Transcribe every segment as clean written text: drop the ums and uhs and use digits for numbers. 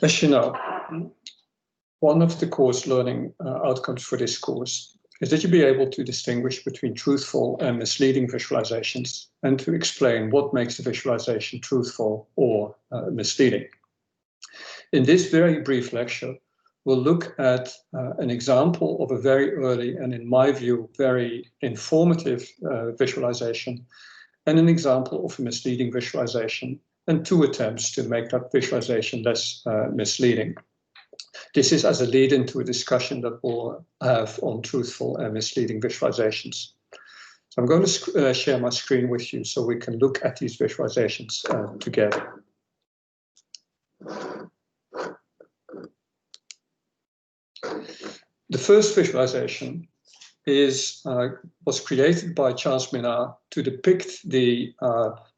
As you know, one of the course learning outcomes for this course is that you be able to distinguish between truthful and misleading visualizations and to explain what makes the visualization truthful or misleading. In this very brief lecture, we'll look at an example of a very early and, in my view, very informative visualization and an example of a misleading visualization and two attempts to make that visualization less misleading. This is as a lead into a discussion that we'll have on truthful and misleading visualizations. So I'm going to share my screen with you so we can look at these visualizations together. The first visualization was created by Charles Minard to depict the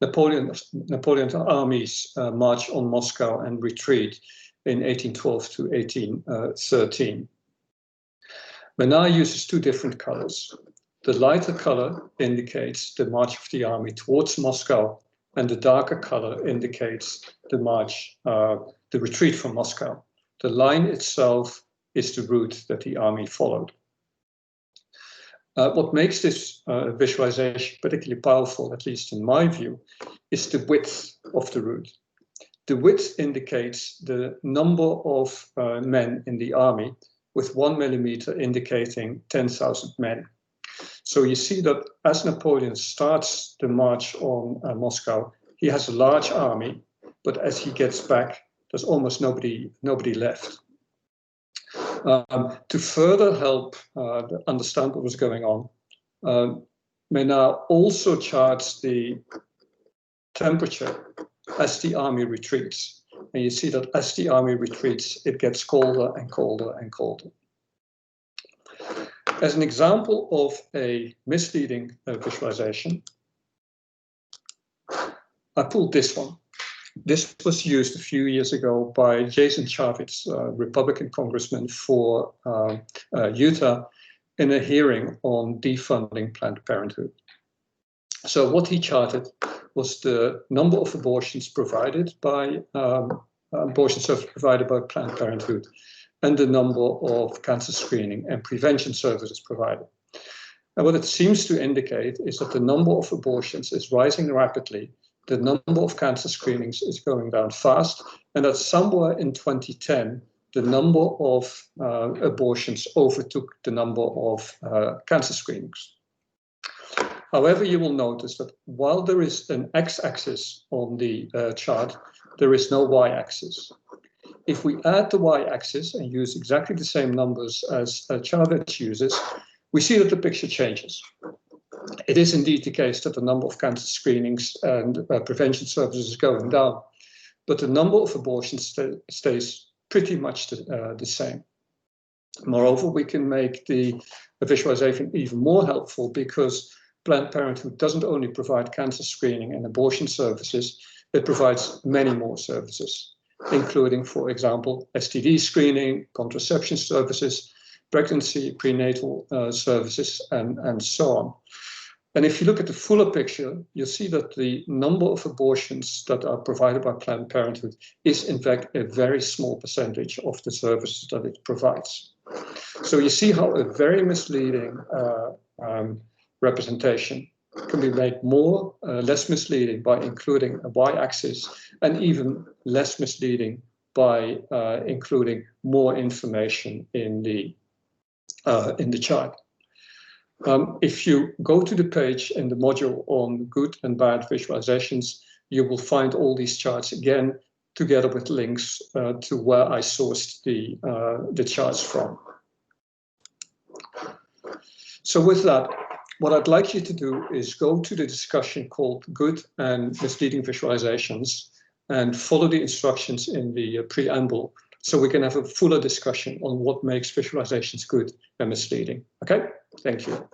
Napoleon's army's march on Moscow and retreat in 1812 to 1813. Minard uses two different colors. The lighter color indicates the march of the army towards Moscow, and the darker color indicates the retreat from Moscow. The line itself is the route that the army followed. What makes this visualization particularly powerful, at least in my view, is the width of the route. The width indicates the number of men in the army, with 1 millimeter indicating 10,000 men. So you see that as Napoleon starts the march on Moscow, he has a large army, but as he gets back, there's almost nobody left. To further help understand what was going on, Minard also charts the temperature as the army retreats. And you see that as the army retreats, it gets colder and colder and colder. As an example of a misleading visualization, I pulled this one. This was used a few years ago by Jason Chaffetz, Republican congressman for Utah, in a hearing on defunding Planned Parenthood. So what he charted was the number of abortions provided by abortion services provided by Planned Parenthood and the number of cancer screening and prevention services provided. And what it seems to indicate is that the number of abortions is rising rapidly, the number of cancer screenings is going down fast, and that somewhere in 2010, the number of abortions overtook the number of cancer screenings. However, you will notice that while there is an x-axis on the chart, there is no y-axis. If we add the y-axis and use exactly the same numbers as Chaffetz uses, we see that the picture changes. It is indeed the case that the number of cancer screenings and prevention services is going down, but the number of abortions stays pretty much the same. Moreover, we can make the visualization even more helpful because Planned Parenthood doesn't only provide cancer screening and abortion services, it provides many more services, including, for example, STD screening, contraception services, pregnancy, prenatal services, and so on. And if you look at the fuller picture, you'll see that the number of abortions that are provided by Planned Parenthood is, in fact, a very small percentage of the services that it provides. So you see how a very misleading representation can be made less misleading by including a y-axis, and even less misleading by including more information in the chart. If you go to the page in the module on good and bad visualizations, you will find all these charts again, together with links to where I sourced the charts from. So with that, what I'd like you to do is go to the discussion called Good and Misleading Visualizations and follow the instructions in the preamble so we can have a fuller discussion on what makes visualizations good and misleading. Okay, thank you.